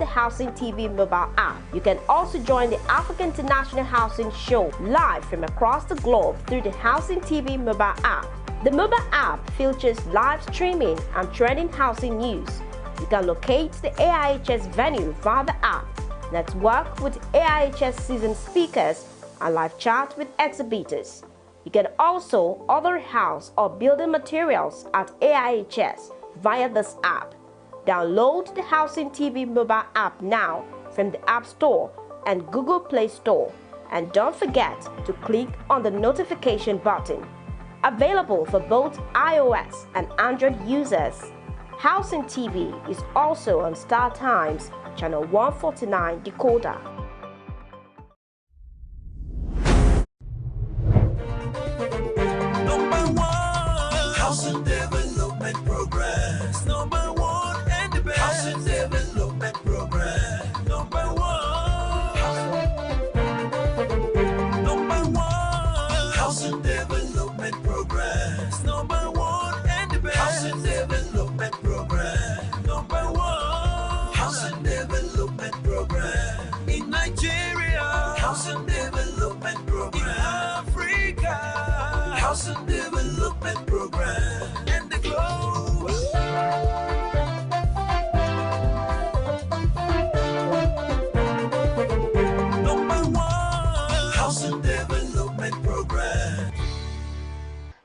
the Housing TV mobile app. You can also join the African International Housing Show live from across the globe through the Housing TV mobile app. The mobile app features live streaming and trending housing news. You can locate the AIHS venue via the app, network with AIHS seasoned speakers, and live chat with exhibitors. You can also order house or building materials at AIHS via this app. Download the Housing TV mobile app now from the App Store and Google Play Store. And don't forget to click on the notification button. Available for both iOS and Android users. Housing TV is also on Star Times, channel 149 decoder. Housing Development Progress. Number one and the best. Housing Development Progress. Number one. Number one. Housing Development Progress. Number one and the best. Housing Development Progress. Number one. Housing Development Progress. In Nigeria. Housing Development Progress. In Africa. Housing Development Program and the globe. Number one, Housing Development Program.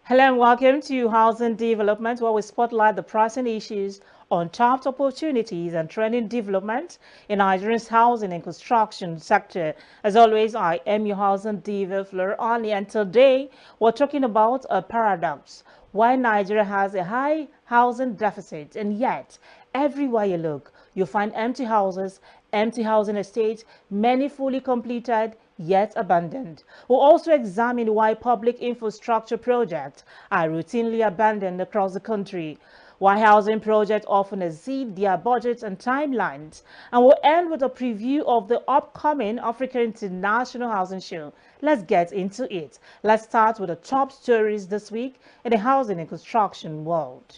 Hello and welcome to Housing Development, where we spotlight the pressing issues, untapped opportunities and trending development in Nigeria's housing and construction sector. As always, I am your housing diva, Flora, and today we're talking about a paradox. Why Nigeria has a high housing deficit, and yet everywhere you look, you find empty houses, empty housing estates, many fully completed, yet abandoned. We'll also examine why public infrastructure projects are routinely abandoned across the country, why housing projects often exceed their budgets and timelines, and we'll end with a preview of the upcoming African International Housing Show. Let's get into it. Let's start with the top stories this week in the housing and construction world.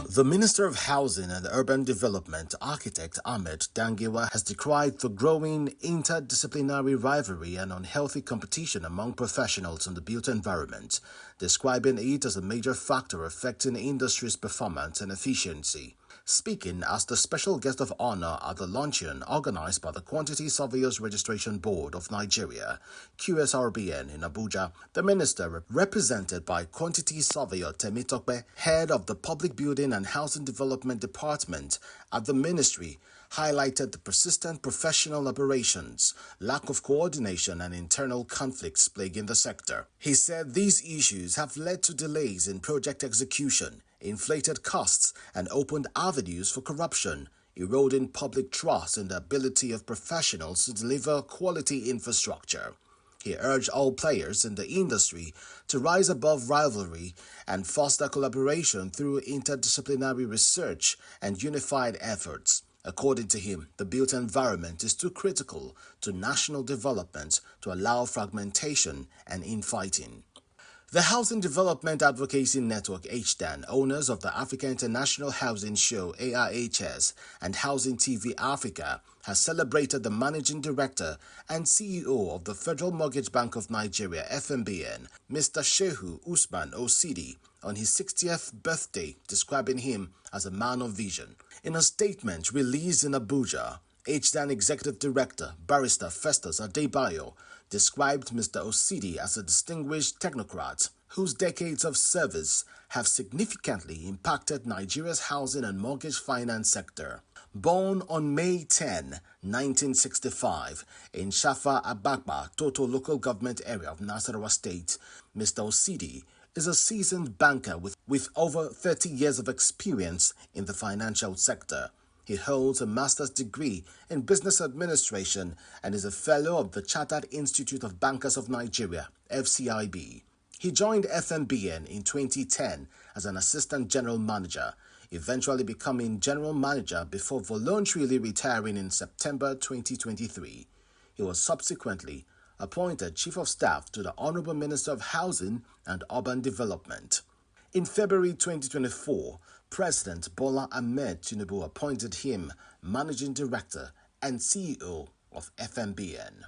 The Minister of Housing and Urban Development, Architect Ahmed Dangiwa, has decried the growing interdisciplinary rivalry and unhealthy competition among professionals in the built environment, describing it as a major factor affecting the industry's performance and efficiency. Speaking as the special guest of honor at the luncheon organized by the Quantity Surveyors Registration Board of Nigeria, QSRBN, in Abuja, the minister, represented by Quantity Surveyor Temitokbe, head of the Public Building and Housing Development Department at the ministry, highlighted the persistent professional aberrations, lack of coordination and internal conflicts plaguing the sector. He said these issues have led to delays in project execution, inflated costs, and opened avenues for corruption, eroding public trust in the ability of professionals to deliver quality infrastructure. He urged all players in the industry to rise above rivalry and foster collaboration through interdisciplinary research and unified efforts. According to him, the built environment is too critical to national development to allow fragmentation and infighting. The Housing Development Advocacy Network HDAN, owners of the African International Housing Show AIHS and Housing TV Africa, has celebrated the Managing Director and CEO of the Federal Mortgage Bank of Nigeria FMBN, Mr. Shehu Usman Osidi, on his 60th birthday, describing him as a man of vision. In a statement released in Abuja, HDAN Executive Director Barrister Festus Adebayo described Mr. Osidi as a distinguished technocrat whose decades of service have significantly impacted Nigeria's housing and mortgage finance sector. Born on May 10, 1965, in Shafa Abakba, Toto local government area of Nasarawa State, Mr. Osidi is a seasoned banker with over 30 years of experience in the financial sector. He holds a master's degree in business administration and is a fellow of the Chartered Institute of Bankers of Nigeria, FCIB. He joined FMBN in 2010 as an assistant general manager. eventually becoming general manager before voluntarily retiring in September 2023. He was subsequently appointed Chief of Staff to the Honorable Minister of Housing and Urban Development. In February 2024, President Bola Ahmed Tinubu appointed him Managing Director and CEO of FMBN.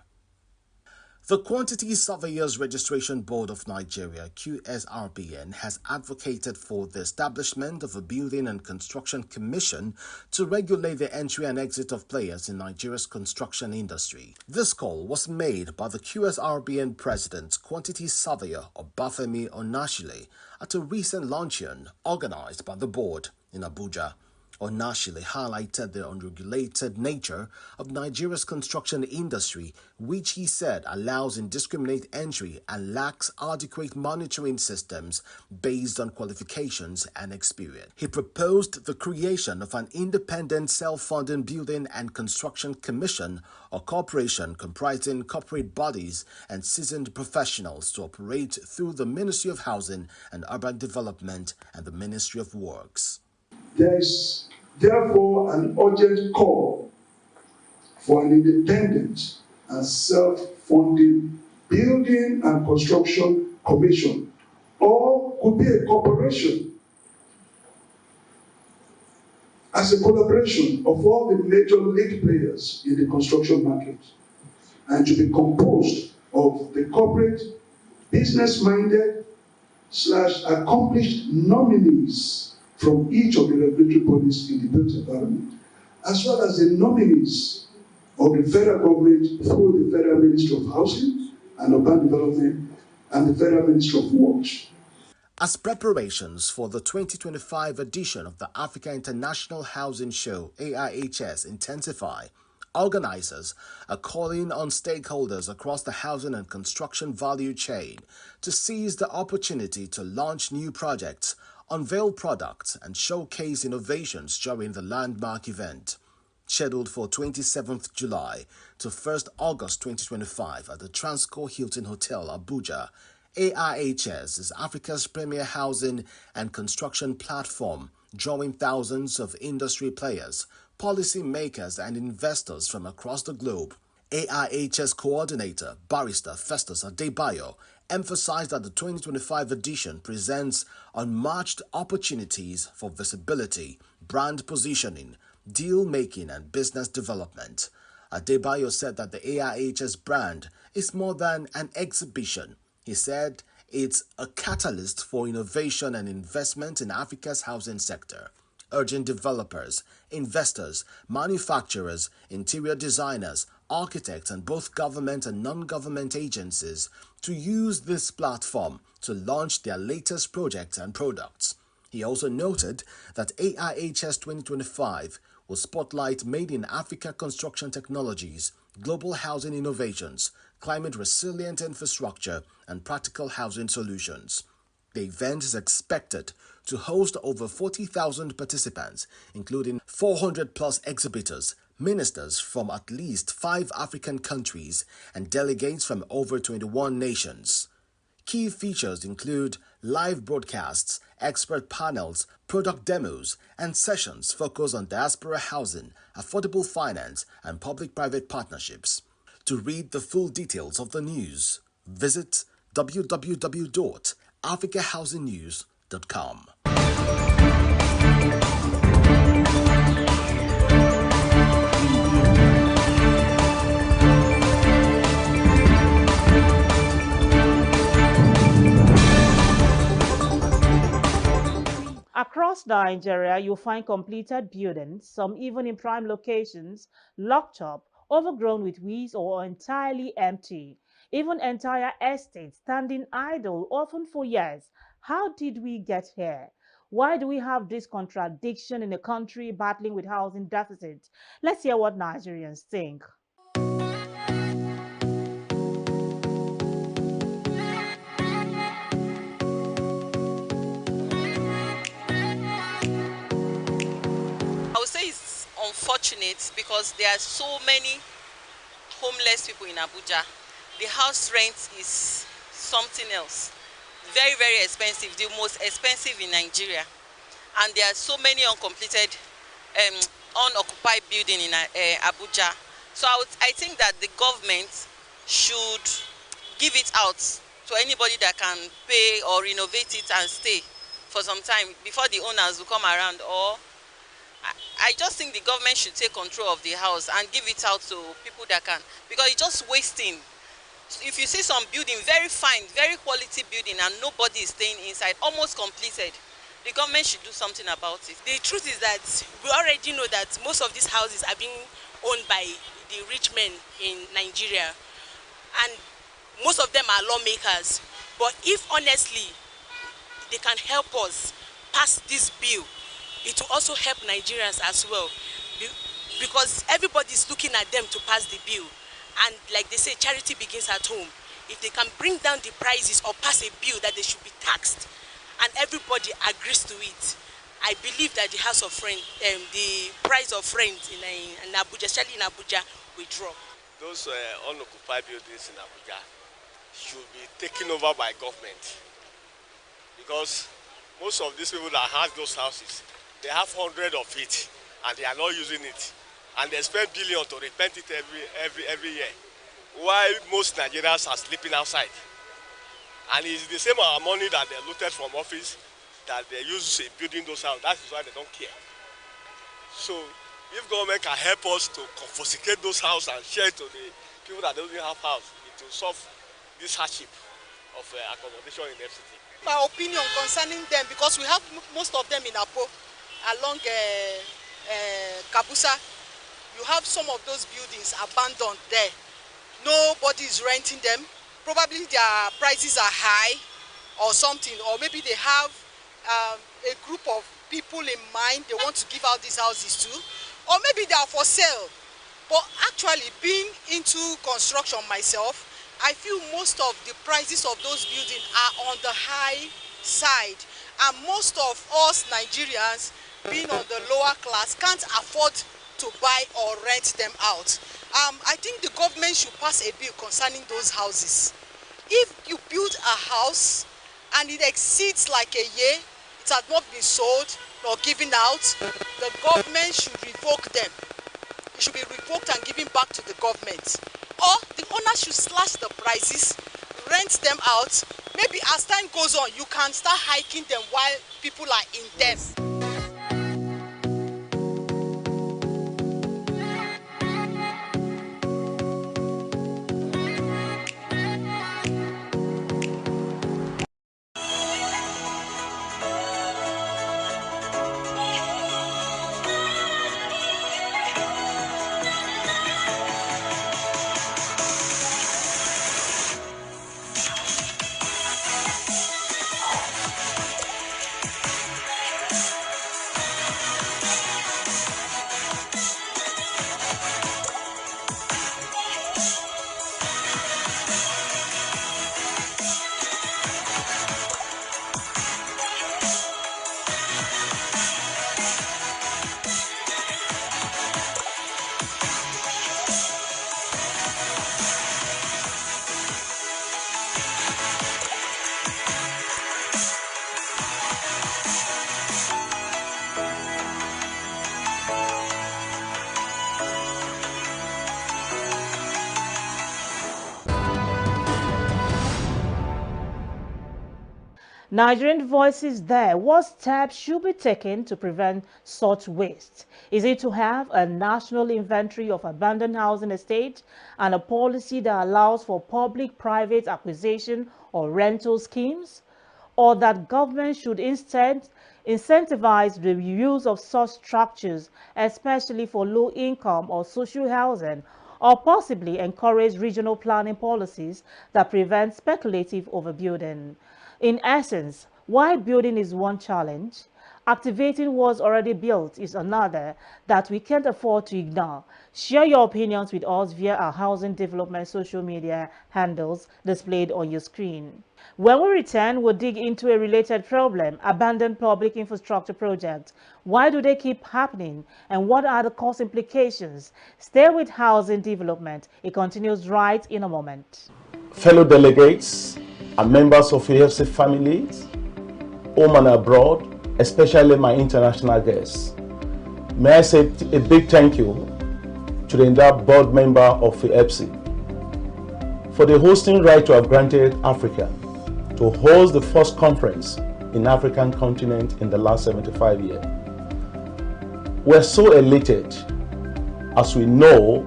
The Quantity Surveyors Registration Board of Nigeria, QSRBN, has advocated for the establishment of a Building and Construction Commission to regulate the entry and exit of players in Nigeria's construction industry. This call was made by the QSRBN President, Quantity Surveyor Obafemi Onashile, at a recent luncheon organized by the board in Abuja. Onashile highlighted the unregulated nature of Nigeria's construction industry, which he said allows indiscriminate entry and lacks adequate monitoring systems based on qualifications and experience. He proposed the creation of an independent self-funding building and construction commission or corporation comprising corporate bodies and seasoned professionals to operate through the Ministry of Housing and Urban Development and the Ministry of Works. There is therefore an urgent call for an independent and self-funding building and construction commission, or could be a corporation, as a collaboration of all the major lead players in the construction market, and to be composed of the corporate, business-minded / accomplished nominees from each of the regulatory bodies in the built environment, as well as the nominees of the federal government through the Federal Ministry of Housing and Urban Development and the Federal Ministry of Works. As preparations for the 2025 edition of the Africa International Housing Show, AIHS, intensify, organizers are calling on stakeholders across the housing and construction value chain to seize the opportunity to launch new projects, unveil products, and showcase innovations during the landmark event. Scheduled for 27th July to 1st August 2025 at the Transcorp Hilton Hotel, Abuja, AIHS is Africa's premier housing and construction platform, drawing thousands of industry players, policy makers, and investors from across the globe. AIHS coordinator, Barrister Festus Adebayo, emphasized that the 2025 edition presents unmatched opportunities for visibility, brand positioning, deal-making, and business development. Adebayo said that the AIHS brand is more than an exhibition. He said it's a catalyst for innovation and investment in Africa's housing sector, urging developers, investors, manufacturers, interior designers, architects, and both government and non-government agencies to use this platform to launch their latest projects and products. He also noted that AIHS 2025 will spotlight Made in Africa construction technologies, global housing innovations, climate-resilient infrastructure, and practical housing solutions. The event is expected to host over 40,000 participants, including 400-plus exhibitors, ministers from at least 5 African countries, and delegates from over 21 nations. Key features include live broadcasts, expert panels, product demos, and sessions focused on diaspora housing, affordable finance, and public-private partnerships. To read the full details of the news, visit www.africahousingnews.com. Across Nigeria, you'll find completed buildings, some even in prime locations, locked up, overgrown with weeds, or entirely empty. Even entire estates standing idle, often for years. How did we get here? Why do we have this contradiction in a country battling with housing deficits? Let's hear what Nigerians think. I would say it's unfortunate because there are so many homeless people in Abuja. The house rent is something else. Very, very expensive, the most expensive in Nigeria. and there are so many uncompleted, unoccupied buildings in Abuja. So I think that the government should give it out to anybody that can pay or renovate it and stay for some time before the owners will come around. Or I just think the government should take control of the house and give it out to people that can, because it's just wasting. If you see some building, very fine, very quality building, and nobody is staying inside, almost completed, the government should do something about it. The truth is that we already know that most of these houses are being owned by the rich men in Nigeria, and most of them are lawmakers. But if honestly they can help us pass this bill, it will also help Nigerians as well, because everybody is looking at them to pass the bill. And like they say, charity begins at home. If they can bring down the prices or pass a bill that they should be taxed, and everybody agrees to it, I believe that the house of rent, the price of rent in Abuja, especially in Abuja, will drop. Those unoccupied buildings in Abuja should be taken over by government, because most of these people that have those houses, they have hundreds of it and they are not using it, and they spend billions to repaint it every year, while most Nigerians are sleeping outside. And it's the same amount of money that they looted from office that they use in building those houses. That is why they don't care. So if government can help us to confiscate those houses and share it to the people that don't even have house, it will solve this hardship of accommodation in FCT. My opinion concerning them, because we have most of them in Apo, along Kabusa, you have some of those buildings abandoned there. Nobody is renting them. Probably their prices are high or something, or maybe they have a group of people in mind they want to give out these houses to, or maybe they are for sale. But actually, being into construction myself, I feel most of the prices of those buildings are on the high side, and most of us Nigerians, being on the lower class, can't afford to buy or rent them out. I think the government should pass a bill concerning those houses. If you build a house and it exceeds like a year, it has not been sold nor given out, the government should revoke them. It should be revoked and given back to the government. Or the owner should slash the prices, rent them out. Maybe as time goes on, you can start hiking them while people are in them. Nigerian Voices there. What steps should be taken to prevent such waste? Is it to have a national inventory of abandoned housing estates and a policy that allows for public-private acquisition or rental schemes? Or that government should instead incentivize the use of such structures, especially for low-income or social housing, or possibly encourage regional planning policies that prevent speculative overbuilding? In essence, while building is one challenge, activating what's already built is another that we can't afford to ignore. Share your opinions with us via our housing development social media handles displayed on your screen. When we return, we'll dig into a related problem: abandoned public infrastructure projects. Why do they keep happening, and what are the cost implications? Stay with housing development. It continues right in a moment. Fellow delegates and members of AFC families, home and abroad, especially my international guests. May I say a big thank you to the entire board member of FEPSI for the hosting right to have granted Africa to host the first conference in African continent in the last 75 years. We're so elated as we know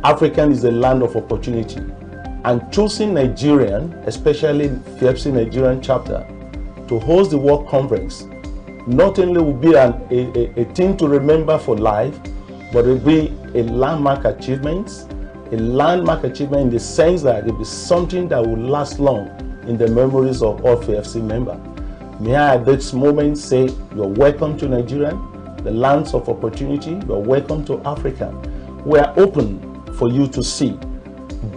Africa is a land of opportunity, and choosing Nigerian, especially FEPSI Nigerian chapter, to host the World Conference not only will be a thing to remember for life, but it will be a landmark achievement in the sense that it will be something that will last long in the memories of all FEPSI members. May I at this moment say you're welcome to Nigeria, the lands of opportunity. You're welcome to Africa. We are open for you to see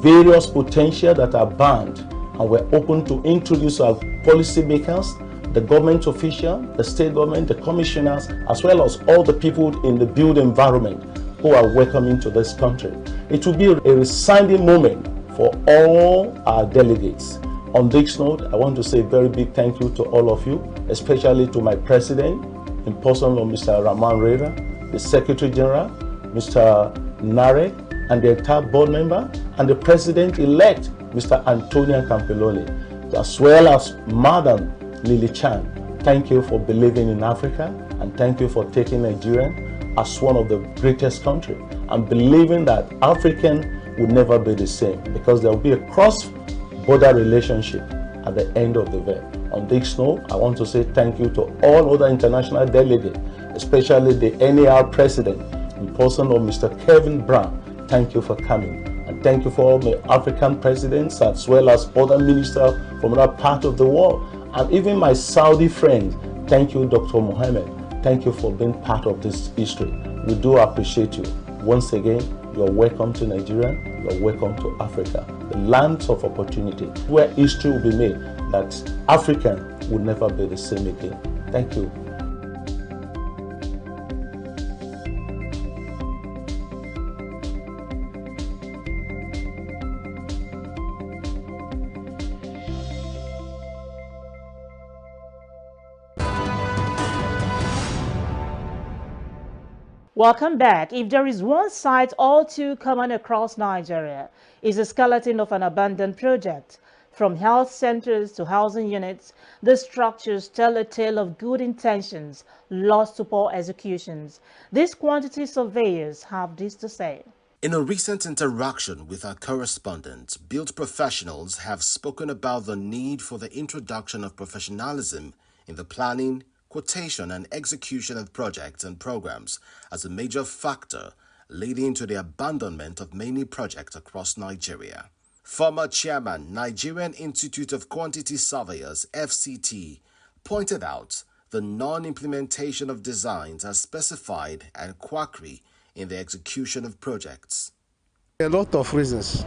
various potential that are bound, and we're open to introduce our policymakers, the government official, the state government, the commissioners, as well as all the people in the built environment who are welcoming to this country. It will be a resounding moment for all our delegates. On this note, I want to say a very big thank you to all of you, especially to my president, in person of Mr. Rahman Reda, the Secretary General, Mr. Narek, and the entire board member, and the President-elect, Mr. Antonio Campiloli, as well as Madam Lily Chan. Thank you for believing in Africa, and thank you for taking Nigeria as one of the greatest countries, and believing that African will never be the same, because there will be a cross-border relationship at the end of the day. On this note, I want to say thank you to all other international delegates, especially the NAR president, in person of Mr. Kevin Brown. Thank you for coming. And thank you for all the African presidents, as well as other ministers from other part of the world. And even my Saudi friends, thank you, Dr. Mohammed. Thank you for being part of this history. We do appreciate you. Once again, you're welcome to Nigeria. You're welcome to Africa, the lands of opportunity, where history will be made that African will never be the same again. Thank you. Welcome back. If there is one sight all too common across Nigeria, it's a skeleton of an abandoned project. From health centers to housing units, the structures tell a tale of good intentions lost to poor executions. These quantity surveyors have this to say. In a recent interaction with our correspondent, built professionals have spoken about the need for the introduction of professionalism in the planning, quotation and execution of projects and programs as a major factor leading to the abandonment of many projects across Nigeria. Former chairman, Nigerian Institute of Quantity Surveyors, FCT, pointed out the non-implementation of designs as specified and quackery in the execution of projects. A lot of reasons,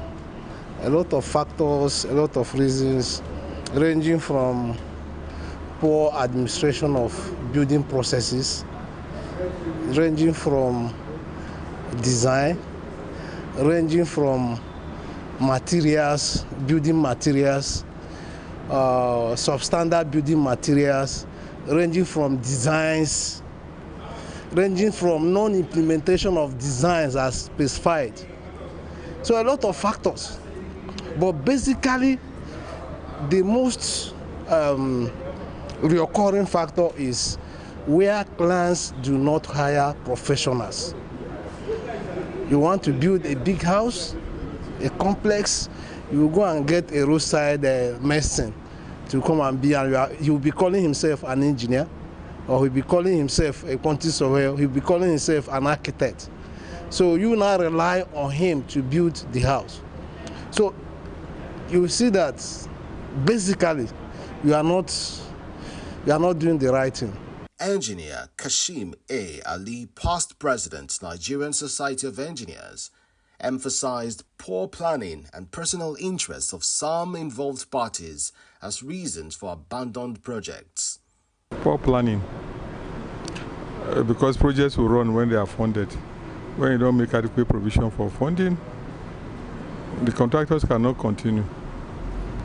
a lot of factors, a lot of reasons, ranging from poor administration of building processes, ranging from design, ranging from materials, building materials, substandard building materials, ranging from designs, ranging from non-implementation of designs as specified. So a lot of factors. But basically, the most recurring factor is where clients do not hire professionals. You want to build a big house, a complex, you will go and get a roadside mason to come and be, and he will be calling himself an engineer, or he'll be calling himself a quantity surveyor, he'll be calling himself an architect. So you now rely on him to build the house. So you see that basically you are not doing the right thing. Engineer Kashim A. Ali, past president, Nigerian Society of Engineers, emphasized poor planning and personal interests of some involved parties as reasons for abandoned projects. Poor planning, because projects will run when they are funded. When you don't make adequate provision for funding, the contractors cannot continue.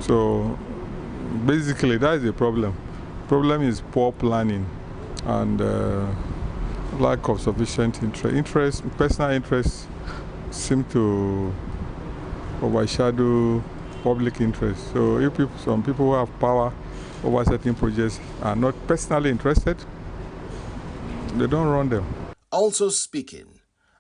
So basically that is the problem. Problem is poor planning. and lack of sufficient interest. Personal interests seem to overshadow public interest. So if some people who have power over certain projects are not personally interested, they don't run them. Also speaking,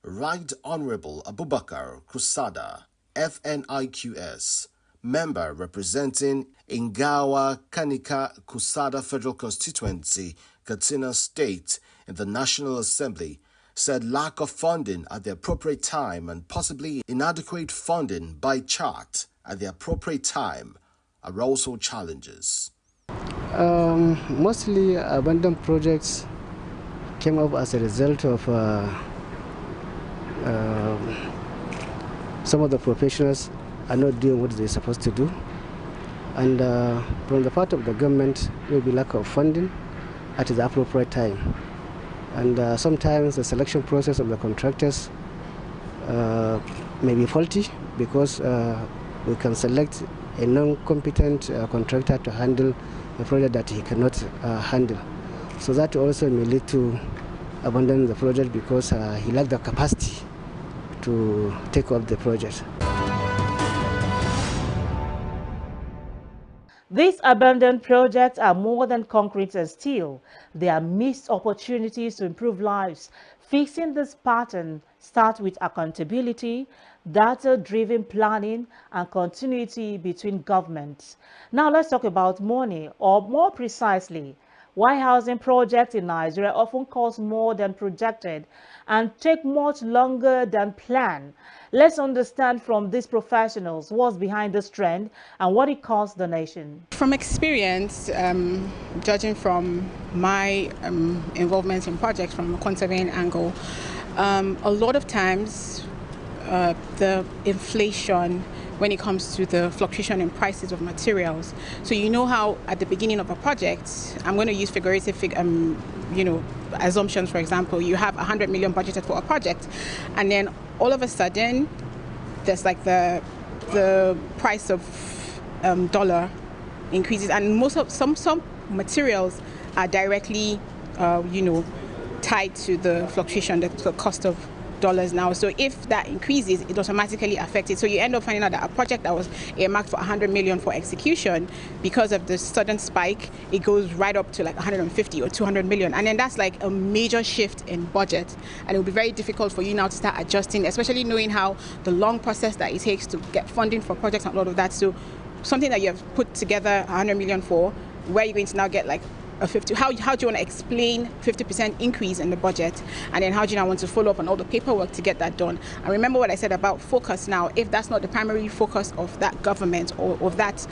Right Honorable Abubakar Kusada, FNIQS, member representing Ingawa Kanika Kusada Federal Constituency, Katsina State, in the National Assembly, said lack of funding at the appropriate time and possibly inadequate funding by chart at the appropriate time are also challenges. Mostly abandoned projects came up as a result of some of the professionals are not doing what they're supposed to do, and from the part of the government, maybe lack of funding at the appropriate time, and sometimes the selection process of the contractors may be faulty because we can select a non-competent contractor to handle a project that he cannot handle. So that also may lead to abandoning the project because he lacked the capacity to take up the project. These abandoned projects are more than concrete and steel. They are missed opportunities to improve lives. Fixing this pattern starts with accountability, data-driven planning, and continuity between governments. Now let's talk about money, or more precisely, why housing projects in Nigeria often cost more than projected and take much longer than planned. Let's understand from these professionals what's behind this trend and what it costs the nation. From experience, judging from my involvement in projects from a conserving angle, a lot of times the inflation when it comes to the fluctuation in prices of materials. So you know how at the beginning of a project, I'm going to use figurative assumptions. For example, you have 100 million budgeted for a project, and then all of a sudden there's like the price of dollar increases, and most of some materials are directly tied to the fluctuation, the cost of dollars now. So if that increases, it automatically affects it. So you end up finding out that a project that was earmarked for 100 million for execution, because of the sudden spike, it goes right up to like 150 or 200 million. And then that's like a major shift in budget. And it will be very difficult for you now to start adjusting, especially knowing how the long process that it takes to get funding for projects and all of that. So something that you have put together 100 million for, where you're going to now get like a 50, how do you want to explain 50% increase in the budget, and then how do you now want to follow up on all the paperwork to get that done? And remember what I said about focus. Now, if that's not the primary focus of that government or of that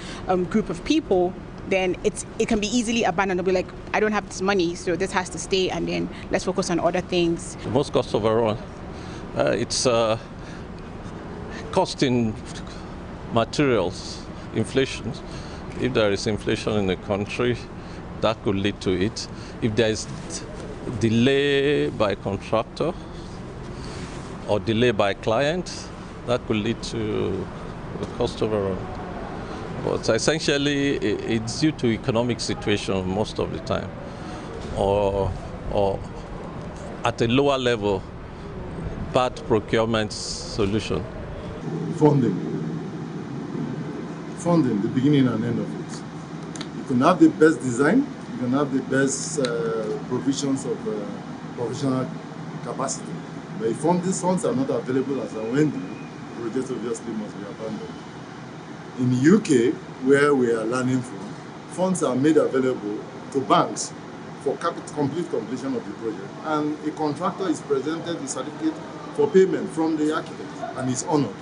group of people, then it can be easily abandoned. It'll be like, I don't have this money, so this has to stay, and then let's focus on other things. Most cost overrun. It's cost in materials, inflation. If there is inflation in the country, that could lead to it. If there is delay by contractor or delay by client, that could lead to the cost overrun. But essentially, it's due to economic situation most of the time, or at a lower level, bad procurement solution. Funding, the beginning and end of it. You can have the best design, you can have the best provisions of professional capacity. But if these funds are not available as and when the project obviously must be abandoned. In the UK, where we are learning from, funds are made available to banks for complete completion of the project. And a contractor is presented a certificate for payment from the architect, and it's honored.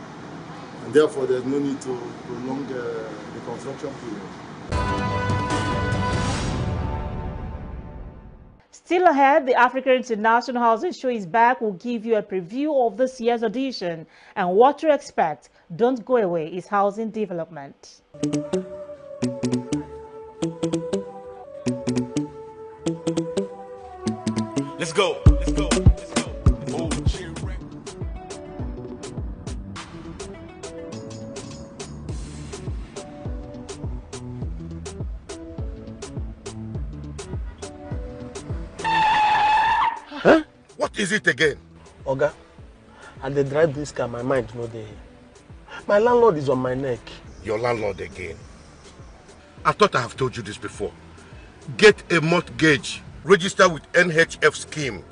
And therefore, there's no need to prolong the construction period. Still ahead, the Africa International Housing Show is back. We'll give you a preview of this year's edition and what to expect. Don't go away. It's housing development. Let's go. Let's go. Let's go. Oh, What is it again? Oga, and they drive this car, my mind no dey. My landlord is on my neck. Your landlord again? I thought I have told you this before. Get a mortgage, register with NHF scheme,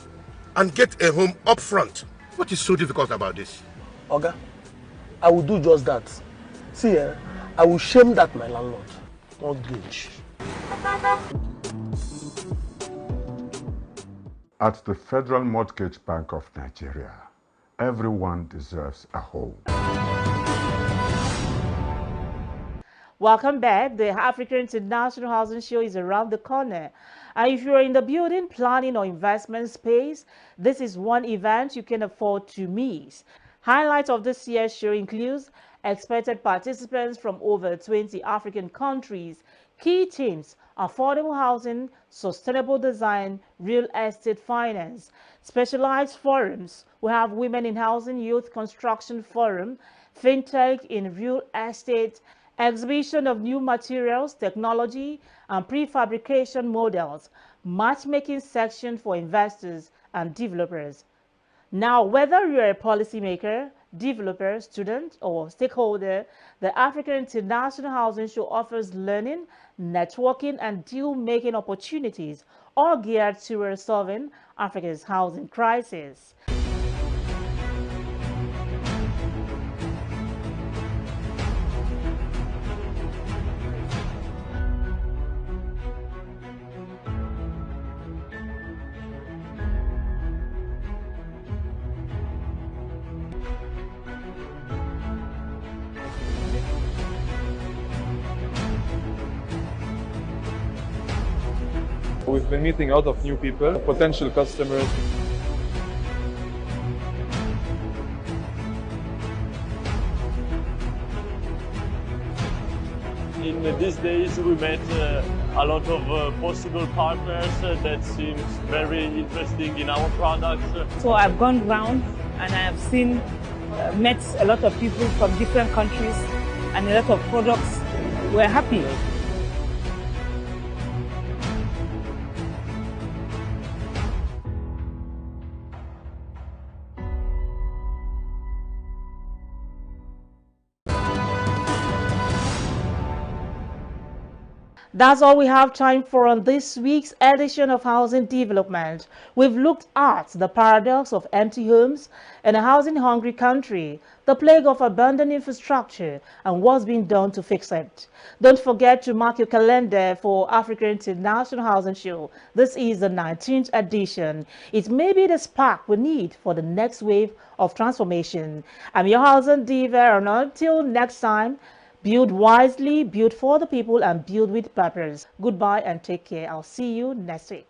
and get a home up front. What is so difficult about this? Oga, I will do just that. See, I will shame that my landlord. Mortgage. At the Federal Mortgage Bank of Nigeria, everyone deserves a home. Welcome back. The African International Housing Show is around the corner. And if you're in the building, planning or investment space, this is one event you can afford to miss. Highlights of this year's show includes expected participants from over 20 African countries. Key themes: affordable housing, sustainable design, real estate finance. Specialized forums: we have Women in Housing Youth Construction Forum, FinTech in Real Estate, exhibition of new materials, technology, and prefabrication models, matchmaking section for investors and developers. Now, whether you're a policymaker, developer, student, or stakeholder, the African International Housing Show offers learning, networking, and deal-making opportunities, all geared towards solving Africa's housing crisis. We've been meeting a lot of new people, potential customers. In these days we met a lot of possible partners that seems very interesting in our products. So I've gone round and I have seen, met a lot of people from different countries and a lot of products. We're happy. That's all we have time for on this week's edition of Housing Development. We've looked at the paradox of empty homes in a housing-hungry country, the plague of abandoned infrastructure, and what's being done to fix it. Don't forget to mark your calendar for African International Housing Show. This is the 19th edition. It may be the spark we need for the next wave of transformation. I'm your housing diva, and until next time, build wisely, build for the people, and build with purpose. Goodbye and take care. I'll see you next week.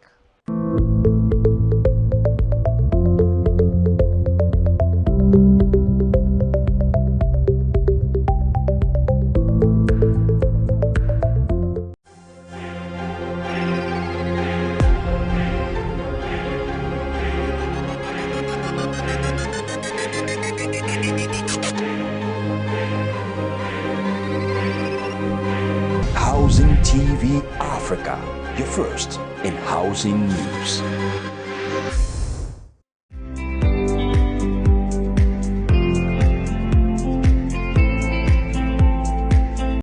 Housing TV Africa, your first in housing news.